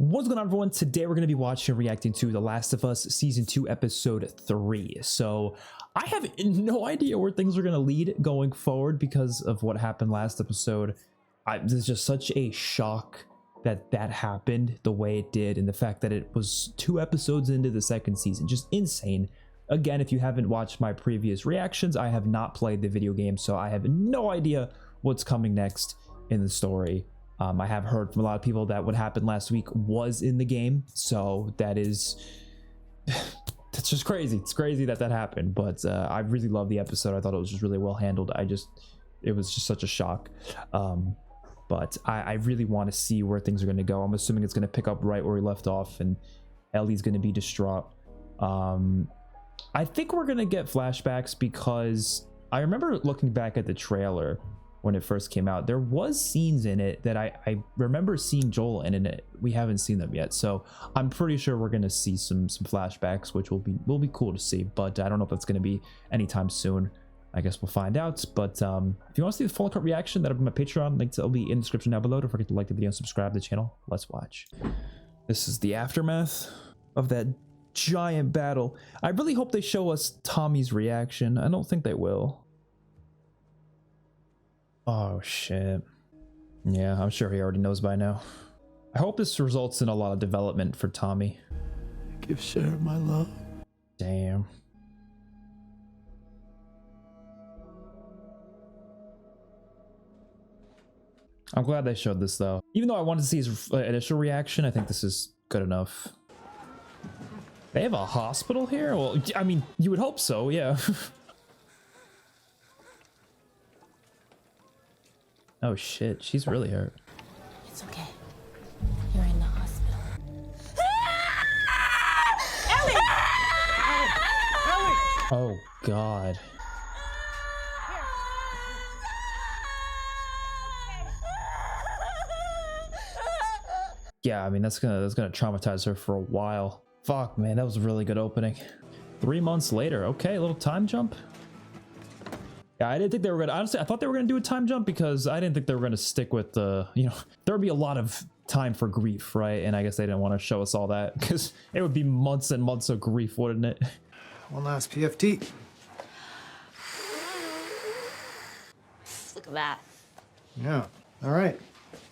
What's going on, everyone? Today we're going to be watching and reacting to The Last of Us Season 2 Episode 3. So I have no idea where things are going to lead going forward because of what happened last episode. There's just such a shock that happened the way it did, and the fact that it was 2 episodes into the second season. Just insane. Again, if you haven't watched my previous reactions, I have not played the video game, so I have no idea what's coming next in the story. I have heard from a lot of people that what happened last week was in the game, so that's just crazy. It's crazy that happened, but I really love the episode. I thought it was just really well handled. It was just such a shock. But I really want to see where things are going to go. I'm assuming it's going to pick up right where we left off, and Ellie's going to be distraught. I think we're going to get flashbacks because I remember looking back at the trailer when it first came out. There was scenes in it that I remember seeing Joel in it. We haven't seen them yet, so I'm pretty sure we're going to see some flashbacks, which will be cool to see. But I don't know if that's going to be anytime soon. I guess we'll find out. But if you want to see the full cut reaction, that'll be my Patreon. Link will be in the description down below. Don't forget to like the video and subscribe to the channel. Let's watch. This is the aftermath of that giant battle. I really hope they show us Tommy's reaction. I don't think they will. Oh shit. Yeah, I'm sure he already knows by now. I hope this results in a lot of development for Tommy. Give Sarah my love. Damn. I'm glad they showed this though. Even though I wanted to see his initial reaction, I think this is good enough. They have a hospital here? Well, I mean, you would hope so, yeah. Oh shit, she's really hurt. It's okay. You're in the hospital. Ellie! Oh god. Yeah, I mean that's gonna traumatize her for a while. Fuck, man, that was a really good opening. 3 months later, okay, a little time jump. Yeah, I didn't think they were gonna, honestly, I thought they were gonna do a time jump because I didn't think they were gonna stick with the, you know, there would be a lot of time for grief, right? And I guess they didn't want to show us all that because it would be months and months of grief, wouldn't it? One last PFT. Look at that. Yeah. All right.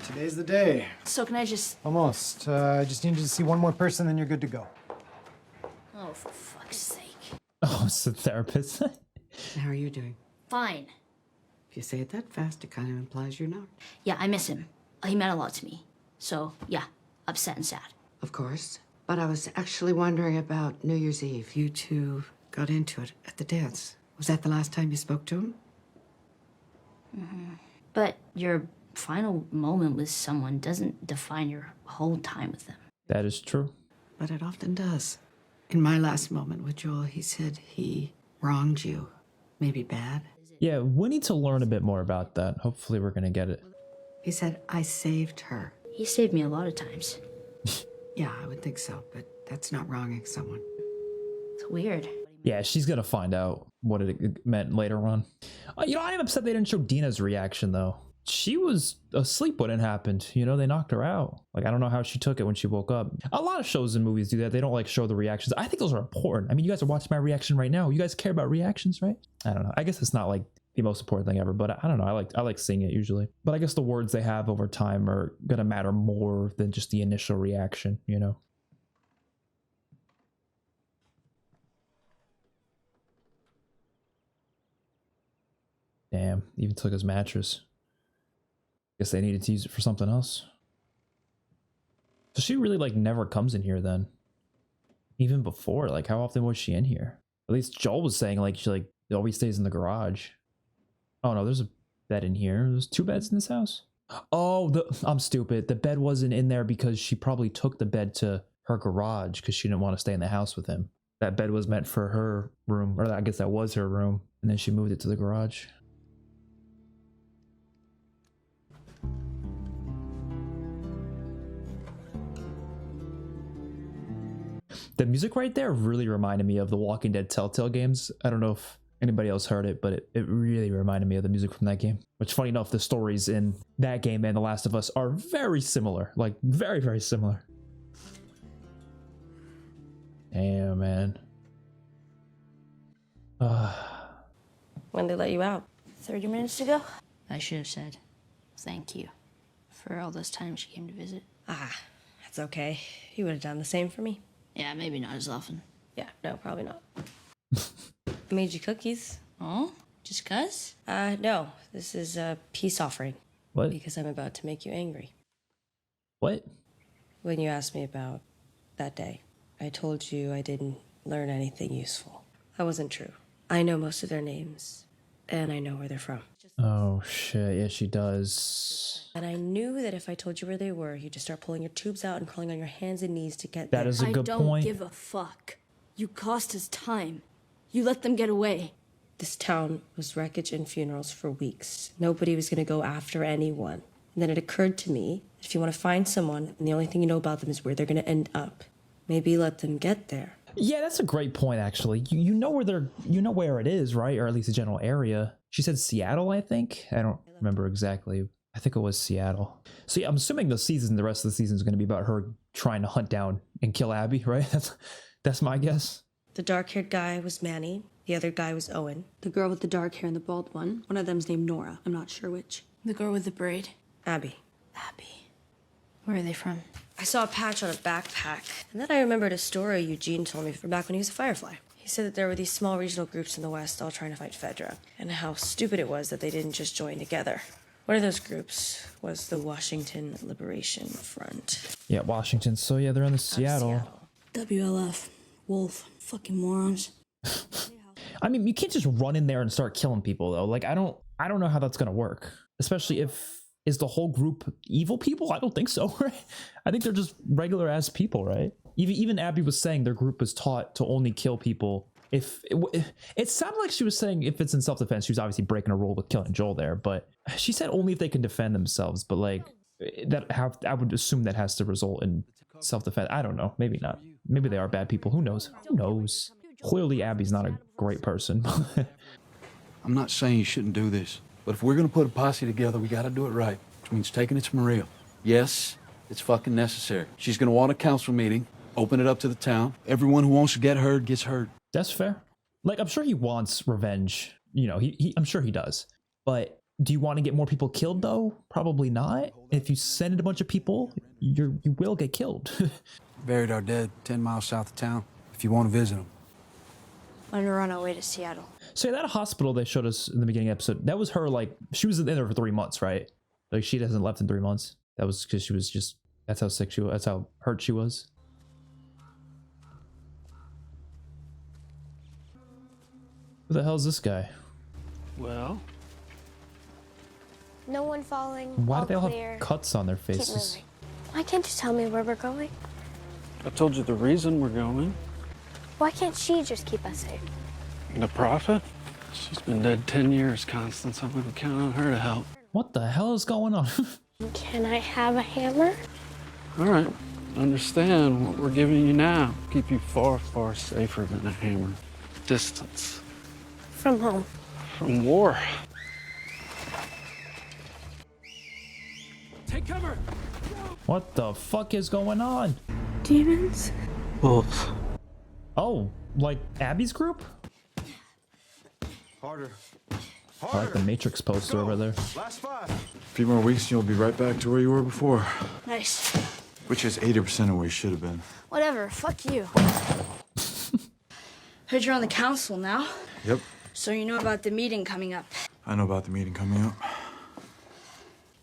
Today's the day. So can I just... Almost. I just needed to see one more person, then you're good to go. Oh, for fuck's sake. Oh, it's the therapist. How are you doing? Fine. If you say it that fast, it kind of implies you're not. Yeah, I miss him. He meant a lot to me. So, yeah, upset and sad. Of course. But I was actually wondering about New Year's Eve. You two got into it at the dance. Was that the last time you spoke to him? Mm-hmm. But your final moment with someone doesn't define your whole time with them. That is true. But it often does. In my last moment with Joel, he said he wronged you. Maybe bad. Yeah, we need to learn a bit more about that. Hopefully we're gonna get it. He said, I saved her. He saved me a lot of times. Yeah, I would think so, but that's not wronging someone. It's weird. Yeah, she's gonna find out what it meant later on. You know, I am upset they didn't show Dina's reaction though. She was asleep when it happened. You know, they knocked her out. Like, I don't know how she took it when she woke up. A lot of shows and movies do that. They don't like show the reactions. I think those are important. I mean, you guys are watching my reaction right now. You guys care about reactions, right? I don't know. I guess it's not like the most important thing ever, but I don't know. I like seeing it usually. But I guess the words they have over time are gonna matter more than just the initial reaction, you know? Damn, even took his mattress. Guess they needed to use it for something else. So she really like never comes in here then. Even before, like how often was she in here? At least Joel was saying like she always stays in the garage. Oh no, there's a bed in here. There's 2 beds in this house. Oh, I'm stupid. The bed wasn't in there because she probably took the bed to her garage because she didn't want to stay in the house with him. That bed was meant for her room, or I guess that was her room, and then she moved it to the garage. The music right there really reminded me of the Walking Dead Telltale games. I don't know if anybody else heard it, but it really reminded me of the music from that game. Which, funny enough, the stories in that game and The Last of Us are very similar. Like, very, very similar. Damn, man. When they let you out? 30 minutes ago? I should have said thank you for all those times she came to visit. Ah, that's okay. You would have done the same for me. Yeah, maybe not as often. Yeah, no, probably not. I made you cookies. Oh? Just 'cause? No, this is a peace offering. What? Because I'm about to make you angry. What? When you asked me about that day, I told you I didn't learn anything useful. That wasn't true. I know most of their names, and I know where they're from. Oh shit, yeah, she does. And I knew that if I told you where they were, you'd just start pulling your tubes out and crawling on your hands and knees to get That there. is a good I don't point. give a fuck. You cost us time. You let them get away. This town was wreckage and funerals for weeks. Nobody was going to go after anyone. And then it occurred to me that if you want to find someone and the only thing you know about them is where they're going to end up, maybe let them get there. Yeah, that's a great point, actually. You know where you know where it is, right? Or at least the general area. She said Seattle, I think. I don't remember exactly. I think it was Seattle. So yeah, I'm assuming the rest of the season is going to be about her trying to hunt down and kill Abby, right? That's my guess. The dark-haired guy was Manny. The other guy was Owen. The girl with the dark hair and the bald one. One of them's named Nora. I'm not sure which. The girl with the braid. Abby. Abby. Where are they from? I saw a patch on a backpack, and then I remembered a story Eugene told me from back when he was a Firefly. He said that there were these small regional groups in the West all trying to fight Fedra, and how stupid it was that they didn't just join together. One of those groups was the Washington Liberation Front. Yeah, Washington. So yeah, they're in the Seattle. WLF. Wolf. Fucking morons. I mean, you can't just run in there and start killing people though. Like I don't know how that's gonna work. Especially if is the whole group evil people? I don't think so, right? I think they're just regular ass people, right? Even Abby was saying their group was taught to only kill people if it sounded like she was saying if it's in self-defense. She was obviously breaking a rule with killing Joel there, but she said only if they can defend themselves. But like I would assume that has to result in self-defense. I don't know. Maybe not. Maybe they are bad people. Who knows? Who knows? Clearly, Abby's not a great person. I'm not saying you shouldn't do this, but if we're gonna put a posse together, we gotta do it right, which means taking it to Maria. Yes, it's fucking necessary. She's gonna want a council meeting, open it up to the town. Everyone who wants to get heard gets heard. That's fair. Like, I'm sure he wants revenge. You know, I'm sure he does. But do you want to get more people killed, though? Probably not. If you send in a bunch of people, you will get killed. Buried our dead 10 miles south of town, if you want to visit them. I'm gonna run our way to Seattle. So yeah, that hospital they showed us in the beginning of the episode, that was her, like, she was in there for 3 months, right? Like, she hasn't left in 3 months. That was because she was just, that's how sick she was, that's how hurt she was. Who the hell is this guy? Well? No one falling. Why do they all clear. have cuts on their Keep faces? moving. Why can't you tell me where we're going? I told you the reason we're going. Why can't she just keep us safe? The prophet? She's been dead 10 years, Constance. I'm gonna count on her to help. What the hell is going on? Can I have a hammer? All right. Understand what we're giving you now. Keep you far, far safer than a hammer. Distance. From home. From war. Take cover! What the fuck is going on? Demons? Wolves. Oh, like Abby's group? Harder. I like the Matrix poster over there. Last 5. A few more weeks and you'll be right back to where you were before. Nice. Which is 80% of where you should have been. Whatever, fuck you. Heard you're on the council now. Yep. So you know about the meeting coming up. I know about the meeting coming up.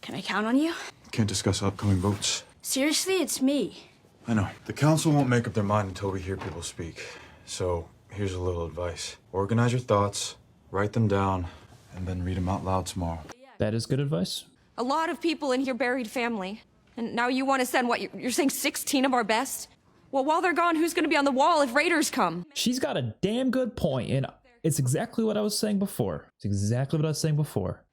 Can I count on you? Can't discuss upcoming votes. Seriously, it's me. I know. The council won't make up their mind until we hear people speak. So here's a little advice. Organize your thoughts, write them down, and then read them out loud tomorrow. That is good advice. A lot of people in here buried family. And now you want to send, what, you're saying 16 of our best? Well, while they're gone, who's going to be on the wall if raiders come? She's got a damn good point, and it's exactly what I was saying before. It's exactly what I was saying before.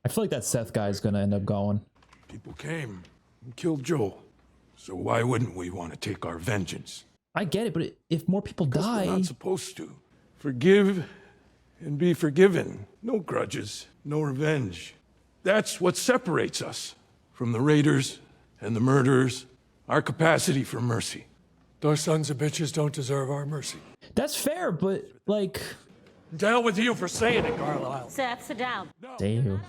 I feel like that Seth guy is going to end up going. People came and killed Joel. So why wouldn't we want to take our vengeance? I get it, but if more people die... We're not supposed to. Forgive and be forgiven. No grudges, no revenge. That's what separates us from the raiders and the murderers. Our capacity for mercy. Those sons of bitches don't deserve our mercy. That's fair, but like, To hell with you for saying it, Carlisle. Seth, sit down. damn.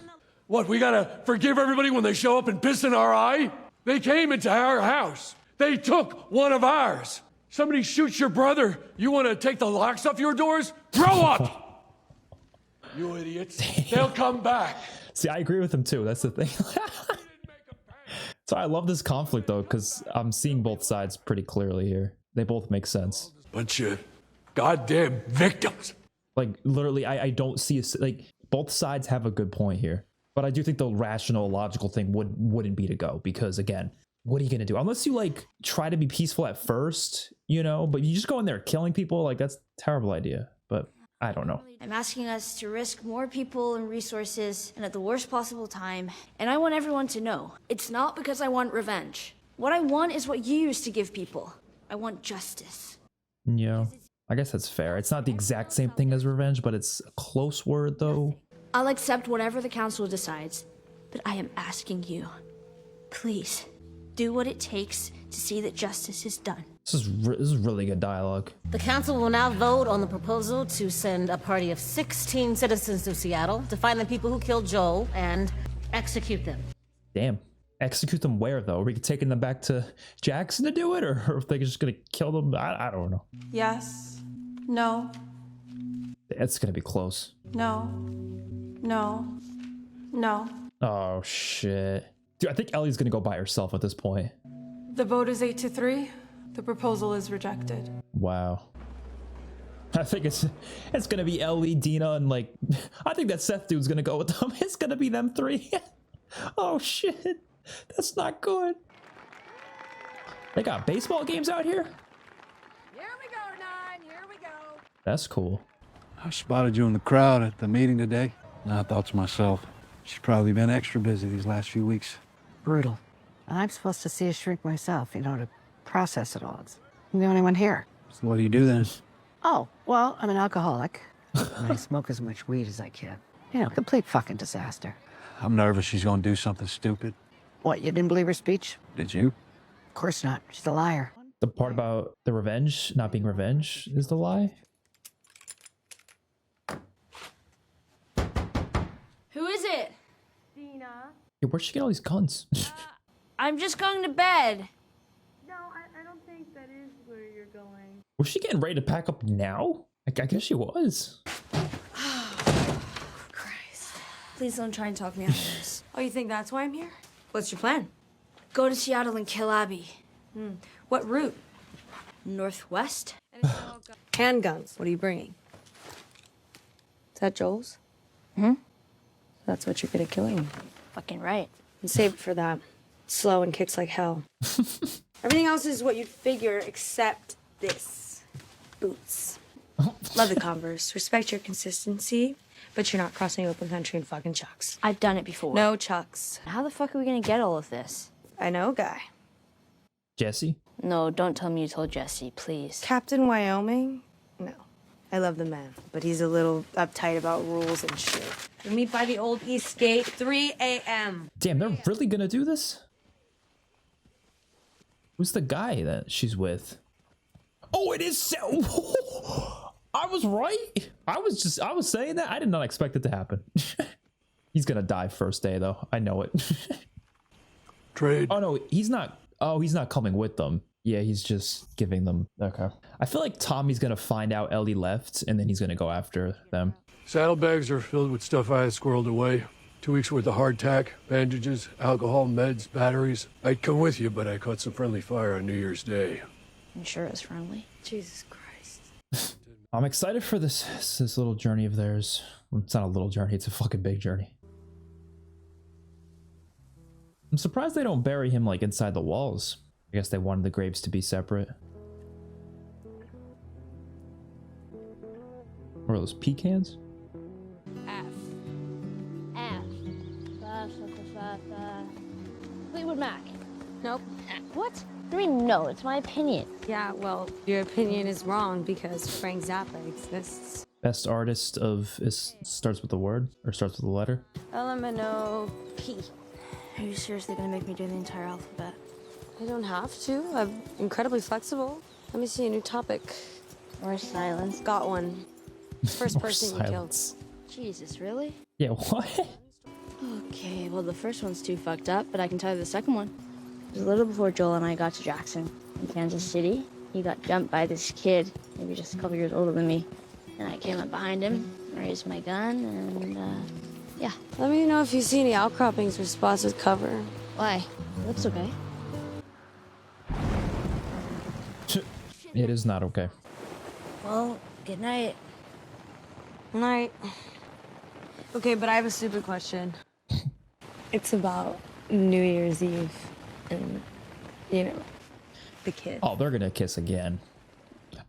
What, we gotta forgive everybody when they show up and piss in our eye? They came into our house. They took one of ours. Somebody shoots your brother. You want to take the locks off your doors? Grow up! You idiots. They'll come back. See, I agree with him too. That's the thing. So I love this conflict though, because I'm seeing both sides pretty clearly here. They both make sense. Bunch of goddamn victims. Like literally, I don't see like both sides have a good point here. But I do think the rational, logical thing wouldn't be to go, because again, what are you gonna do? Unless you like try to be peaceful at first, you know, but you just go in there killing people, like that's a terrible idea. But I don't know. I'm asking us to risk more people and resources and at the worst possible time. And I want everyone to know, it's not because I want revenge. What I want is what you used to give people. I want justice. Yeah, I guess that's fair. It's not the exact same thing as revenge, but it's a close word though. I'll accept whatever the council decides, but I am asking you, please, do what it takes to see that justice is done. This is really good dialogue. The council will now vote on the proposal to send a party of 16 citizens to Seattle to find the people who killed Joel and execute them. Damn. Execute them where though? Are we taking them back to Jackson to do it, or if they're just gonna kill them? I don't know. Yes. No. It's gonna be close. No. No. No. Oh shit. Dude, I think Ellie's gonna go by herself at this point. The vote is 8-3. The proposal is rejected. Wow. I think it's gonna be Ellie, Dina, and like I think that Seth dude's gonna go with them. It's gonna be them three. Oh shit. That's not good. They got baseball games out here? Here we go, Nine. Here we go. That's cool. I spotted you in the crowd at the meeting today. And I thought to myself, she's probably been extra busy these last few weeks. Brutal. And I'm supposed to see a shrink myself, you know, to process it all. I'm the only one here. So what do you do then? Oh, well, I'm an alcoholic. And I smoke as much weed as I can. You know, complete fucking disaster. I'm nervous she's gonna do something stupid. What, you didn't believe her speech? Did you? Of course not. She's a liar. The part about the revenge not being revenge is the lie? Who is it? Dina. Yeah, where'd she get all these guns? I'm just going to bed. No, I don't think that is where you're going. Was she getting ready to pack up now? I guess she was. Christ. Please don't try and talk me out of this. Oh, you think that's why I'm here? What's your plan? Go to Seattle and kill Abby. What route? Northwest? Handguns. What are you bringing? Is that Joel's? That's what you're good at killing. Fucking right. And save it for that. Slow and kicks like hell. Everything else is what you'd figure except this. Boots. Love the Converse. Respect your consistency, but you're not crossing open country in fucking Chucks. I've done it before. No Chucks. How the fuck are we gonna get all of this? I know a guy. Jesse? No, don't tell me you told Jesse, please. Captain Wyoming? No. I love the man, but he's a little uptight about rules and shit. We meet by the old East Gate, 3 a.m. Damn, they're really gonna do this? Who's the guy that she's with? Oh, it is I was right. I was saying that. I did not expect it to happen. He's gonna die first day though. I know it. Trade. Oh no, he's not. Oh, he's not coming with them. Yeah, he's just giving them. Okay. I feel like Tommy's gonna find out Ellie left, and then he's gonna go after them. Saddlebags are filled with stuff I had squirreled away. 2 weeks worth of hardtack, bandages, alcohol, meds, batteries. I'd come with you, but I caught some friendly fire on New Year's Day. I'm sure it's friendly. Jesus Christ. I'm excited for this little journey of theirs. Well, it's not a little journey, it's a fucking big journey. I'm surprised they don't bury him like inside the walls. I guess they wanted the graves to be separate. What are those pecans? Fleetwood Mac. Nope. What? I mean, no, it's my opinion. Yeah, well, your opinion is wrong because Frank Zappa exists. Best artist of starts with a word or starts with a letter. L-M-N-O-P. Are you seriously gonna make me do the entire alphabet? I don't have to. I'm incredibly flexible. Let me see a new topic. Or silence. Got one. First More person you killed. silence. Jesus, really? Yeah, what? Okay, well, the first one's too fucked up, but I can tell you the second one. It was a little before Joel and I got to Jackson in Kansas City. He got jumped by this kid, maybe just a couple years older than me. And I came up behind him, raised my gun, and, yeah. Let me know if you see any outcroppings or spots with cover. Why? Looks okay. It is not okay. Well, good night. Night. Okay, but I have a stupid question. It's about New Year's Eve and, you know, the kid. Oh, they're gonna kiss again.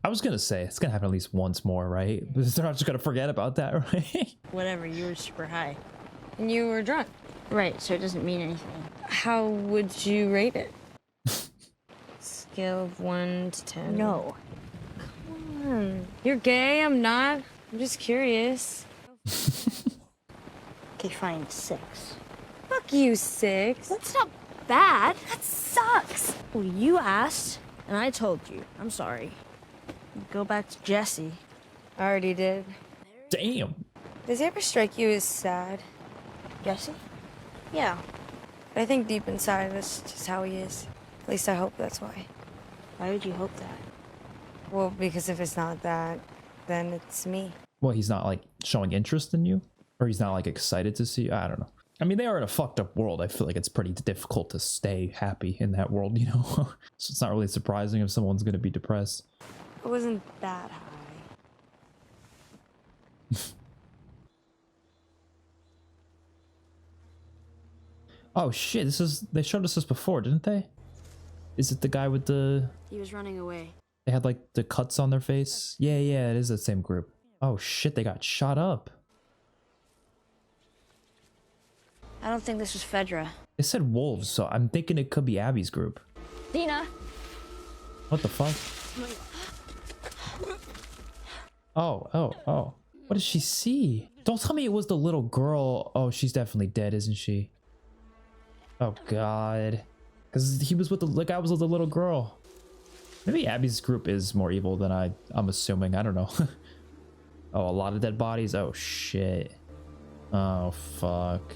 I was gonna say it's gonna happen at least once more, right? But they're not just gonna forget about that, right? Whatever, you were super high. And you were drunk. Right, so it doesn't mean anything. How would you rate it? Scale of 1 to 10. No. Come on. You're gay, I'm not. I'm just curious. Okay, fine, 6. Fuck you, 6. That's not bad. That sucks. Well, you asked, and I told you. I'm sorry. Go back to Jesse. I already did. Damn. Does he ever strike you as sad? Jesse? Yeah. I think deep inside that's just how he is. At least I hope that's why. Why would you hope that? Well, because if it's not that, then it's me. Well, he's not like showing interest in you, or he's not like excited to see you. I don't know. I mean, they are in a fucked up world. I feel like it's pretty difficult to stay happy in that world, you know? So it's not really surprising if someone's gonna be depressed. I wasn't that high. Oh shit, they showed us this before, didn't they? Is it the guy with the... He was running away. They had like the cuts on their face? Yeah, it is the same group. Oh shit, they got shot up. I don't think this was Fedra. It said wolves, so I'm thinking it could be Abby's group. Dina! What the fuck? Oh. What did she see? Don't tell me it was the little girl. Oh, she's definitely dead, isn't she? Oh god. Because he was with the guy was with the little girl. Maybe Abby's group is more evil than I'm assuming. I don't know. Oh, a lot of dead bodies. Oh shit. Oh fuck.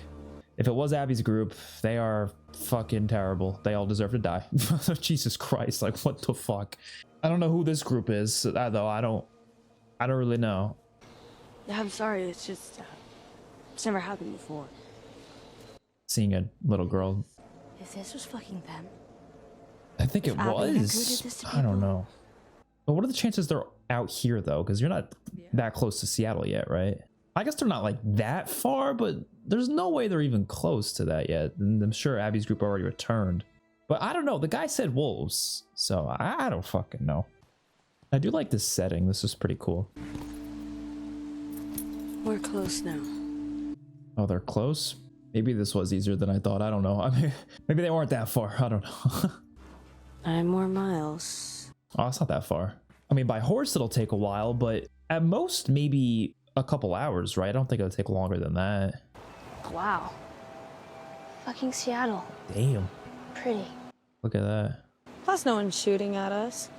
If it was Abby's group, they are fucking terrible. They all deserve to die. Jesus Christ, like what the fuck? I don't know who this group is, though. I don't really know. Yeah, I'm sorry. It's just it's never happened before. Seeing a little girl. If this was fucking them. I think it Abby recruited was. this to I don't people? know. But what are the chances they're out here though? Because you're not that close to Seattle yet, right? I guess they're not like that far, but there's no way they're even close to that yet. And I'm sure Abby's group already returned. But I don't know. The guy said wolves, so I don't fucking know. I do like this setting. This is pretty cool. We're close now. Oh, they're close? Maybe this was easier than I thought. I don't know. I mean, maybe they weren't that far. I don't know. 9 more miles. Oh, it's not that far. I mean, by horse it'll take a while, but at most maybe a couple hours, right? I don't think it'll take longer than that. Wow. Fucking Seattle. Damn. Pretty. Look at that. Plus, no one's shooting at us.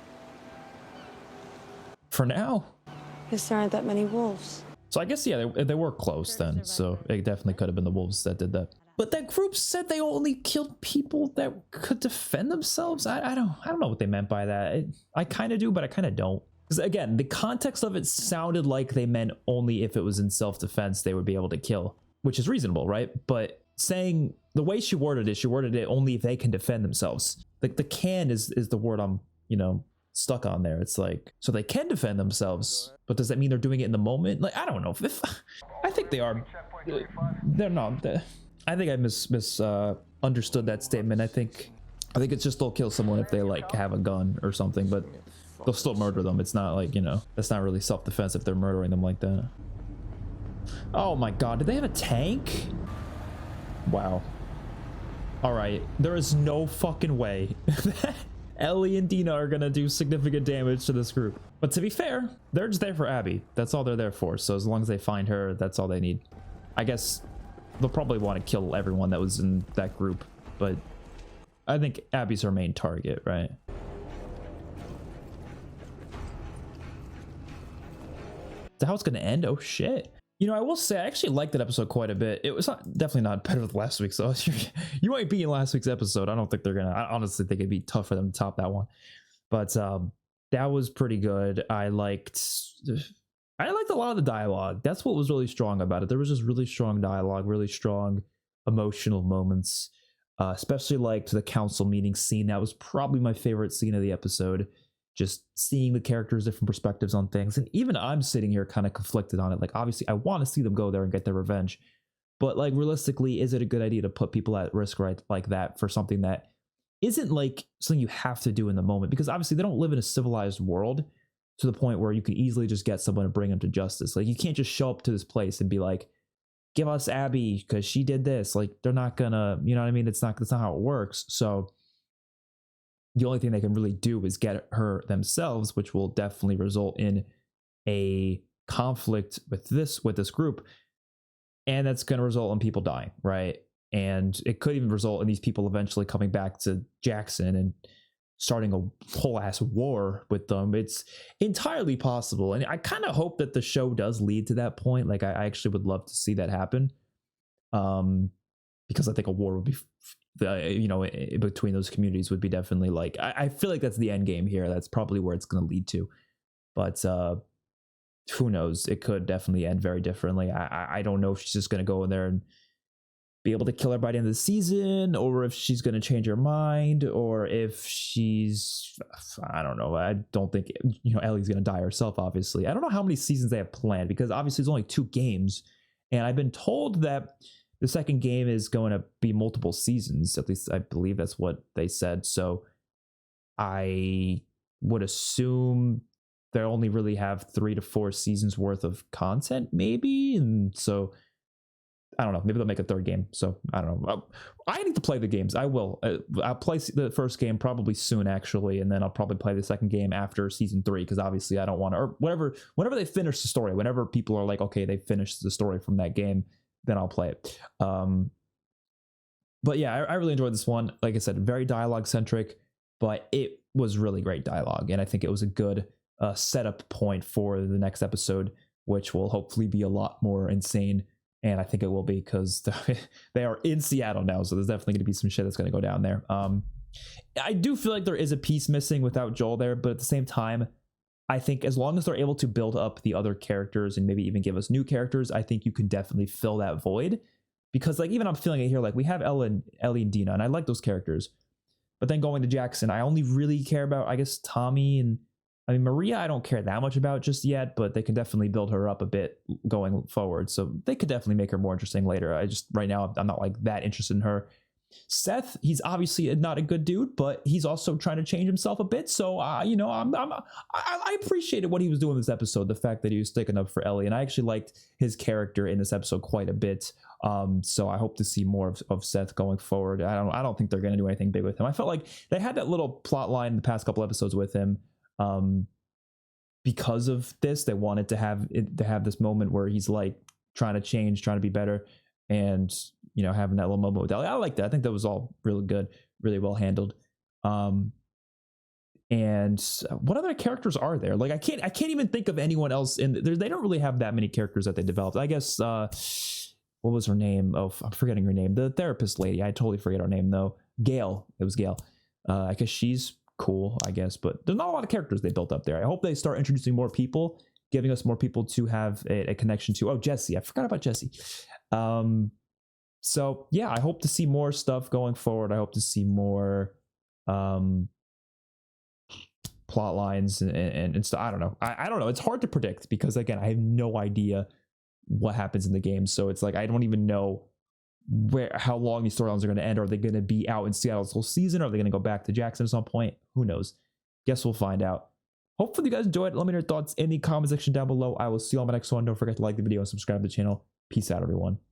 For now. Because there aren't that many wolves. So I guess, yeah, they were close then. So it definitely could have been the wolves that did that. But that group said they only killed people that could defend themselves. I don't know what they meant by that. I kind of do, but I kind of don't. Because again, the context of it sounded like they meant only if it was in self-defense they would be able to kill, which is reasonable, right? But saying the way she worded it only if they can defend themselves. Like the can is the word I'm, stuck on there. It's like, so they can defend themselves, but does that mean they're doing it in the moment? Like, I don't know. I think they are. They're not. I think I understood that statement. I think it's just they'll kill someone if they like have a gun or something, but they'll still murder them. It's not like, that's not really self-defense if they're murdering them like that. Oh my god, did they have a tank? Wow. All right, there is no fucking way that Ellie and Dina are gonna do significant damage to this group. But to be fair, they're just there for Abby. That's all they're there for. So as long as they find her, that's all they need. I guess they'll probably want to kill everyone that was in that group, but I think Abby's her main target, right? that how it's going to end? Oh shit. You know, I will say I actually liked that episode quite a bit. It was definitely not better than last week. So you might be in last week's episode. I don't think they're gonna. I honestly think it'd be tough for them to top that one. But that was pretty good. I liked a lot of the dialogue. That's what was really strong about it. There was just really strong dialogue, really strong emotional moments. Especially liked the council meeting scene. That was probably my favorite scene of the episode. Just seeing the characters' different perspectives on things. And even I'm sitting here kind of conflicted on it. Like, obviously, I want to see them go there and get their revenge. But, like, realistically, is it a good idea to put people at risk right like that for something that isn't, like, something you have to do in the moment? Because, obviously, they don't live in a civilized world to the point where you can easily just get someone and bring them to justice. Like, you can't just show up to this place and be like, give us Abby because she did this. Like, they're not gonna, you know what I mean? That's not how it works. So the only thing they can really do is get her themselves, which will definitely result in a conflict with this group, and that's going to result in people dying, right? And it could even result in these people eventually coming back to Jackson and starting a whole ass war with them. It's entirely possible, and I kind of hope that the show does lead to that point. Like, I actually would love to see that happen, because I think a war would be between those communities would be definitely like, I feel like that's the end game here. That's probably where it's going to lead to, but who knows? It could definitely end very differently. I don't know if she's just going to go in there and be able to kill her by the end of the season, or if she's going to change her mind, or if I don't know. I don't think, Ellie's going to die herself, obviously. I don't know how many seasons they have planned, because obviously there's only 2 games, and I've been told that the second game is going to be multiple seasons. At least I believe that's what they said. So I would assume they only really have 3 to 4 seasons worth of content, maybe. And so I don't know. Maybe they'll make a 3rd game. So I don't know. I need to play the games. I will. I'll play the first game probably soon, actually, and then I'll probably play the second game after season 3, because obviously I don't want to. Or whenever they finish the story, whenever people are like, okay, they finished the story from that game, then I'll play it. But yeah, I really enjoyed this one. Like I said, very dialogue centric, but it was really great dialogue, and I think it was a good setup point for the next episode, which will hopefully be a lot more insane. And I think it will be, because they are in Seattle now, so there's definitely going to be some shit that's going to go down there. I do feel like there is a piece missing without Joel there, but at the same time, I think as long as they're able to build up the other characters and maybe even give us new characters, I think you can definitely fill that void. Because, like, even I'm feeling it here, like, we have Ellie and Dina, and I like those characters. But then going to Jackson, I only really care about, I guess, Tommy, and Maria I don't care that much about just yet, but they can definitely build her up a bit going forward. So they could definitely make her more interesting later. Right now, I'm not like that interested in her. Seth, he's obviously not a good dude, but he's also trying to change himself a bit. So, I appreciated what he was doing this episode, the fact that he was sticking up for Ellie, and I actually liked his character in this episode quite a bit. So I hope to see more of Seth going forward. I don't think they're going to do anything big with him. I felt like they had that little plot line in the past couple episodes with him. Because of this, they wanted to have this moment where he's like trying to change, trying to be better, and having that little moment with Ellie. I like that. I think that was all really good, really well handled. And what other characters are there? Like, I can't even think of anyone else in there. They don't really have that many characters that they developed. I guess what was her name? Oh, I'm forgetting her name. The therapist lady. I totally forget her name though. Gail. It was Gail. I guess she's cool, I guess, but there's not a lot of characters they built up there. I hope they start introducing more people, giving us more people to have a connection to. Oh, Jesse, I forgot about Jesse. So yeah, I hope to see more stuff going forward. I hope to see more plot lines and stuff. I don't know. I don't know. It's hard to predict, because again, I have no idea what happens in the game. So it's like, I don't even know how long these storylines are going to end. Are they going to be out in Seattle this whole season? Are they going to go back to Jackson at some point? Who knows? Guess we'll find out. Hopefully you guys enjoyed. Let me know your thoughts in the comment section down below. I will see you on my next one. Don't forget to like the video and subscribe to the channel. Peace out, everyone.